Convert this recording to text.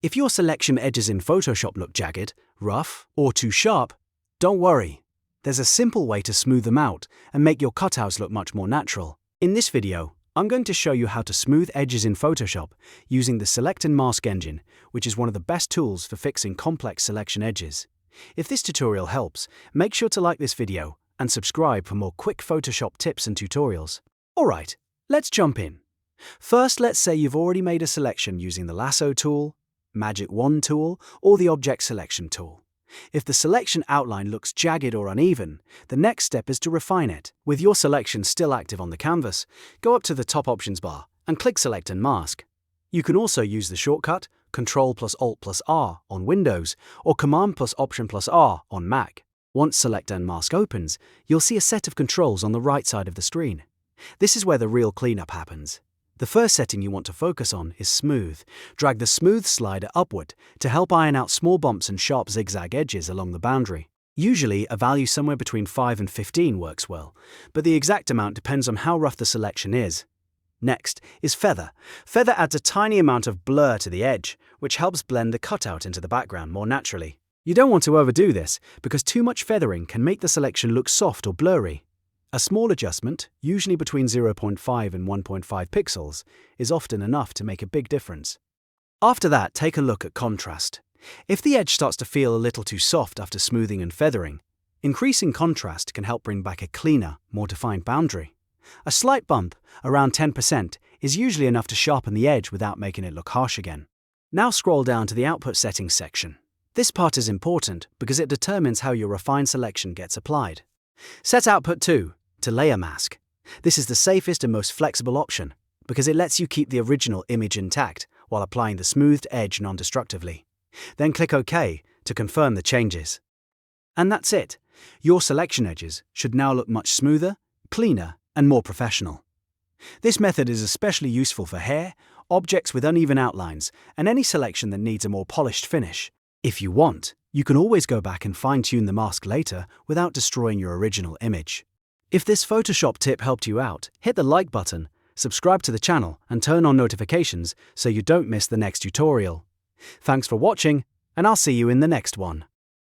If your selection edges in Photoshop look jagged, rough, or too sharp, don't worry. There's a simple way to smooth them out and make your cutouts look much more natural. In this video, I'm going to show you how to smooth edges in Photoshop using the Select and Mask engine, which is one of the best tools for fixing complex selection edges. If this tutorial helps, make sure to like this video and subscribe for more quick Photoshop tips and tutorials. Alright, let's jump in. First, let's say you've already made a selection using the Lasso tool, Magic Wand tool, or the Object Selection tool. If the selection outline looks jagged or uneven, the next step is to refine it. With your selection still active on the canvas, go up to the top options bar and click Select and Mask. You can also use the shortcut Ctrl+Alt+R on Windows or Command+Option+R on Mac. Once Select and Mask opens, you'll see a set of controls on the right side of the screen. This is where the real cleanup happens. The first setting you want to focus on is Smooth. Drag the Smooth slider upward to help iron out small bumps and sharp zigzag edges along the boundary. Usually, a value somewhere between 5 and 15 works well, but the exact amount depends on how rough the selection is. Next is Feather. Feather adds a tiny amount of blur to the edge, which helps blend the cutout into the background more naturally. You don't want to overdo this, because too much feathering can make the selection look soft or blurry. A small adjustment, usually between 0.5 and 1.5 pixels, is often enough to make a big difference. After that, take a look at contrast. If the edge starts to feel a little too soft after smoothing and feathering, increasing contrast can help bring back a cleaner, more defined boundary. A slight bump, around 10%, is usually enough to sharpen the edge without making it look harsh again. Now scroll down to the Output Settings section. This part is important because it determines how your refined selection gets applied. Set Output to Layer Mask. This is the safest and most flexible option because it lets you keep the original image intact while applying the smoothed edge non-destructively. Then click OK to confirm the changes. And that's it. Your selection edges should now look much smoother, cleaner, and more professional. This method is especially useful for hair, objects with uneven outlines, and any selection that needs a more polished finish. If you want, you can always go back and fine-tune the mask later without destroying your original image. If this Photoshop tip helped you out, hit the like button, subscribe to the channel, and turn on notifications so you don't miss the next tutorial. Thanks for watching, and I'll see you in the next one.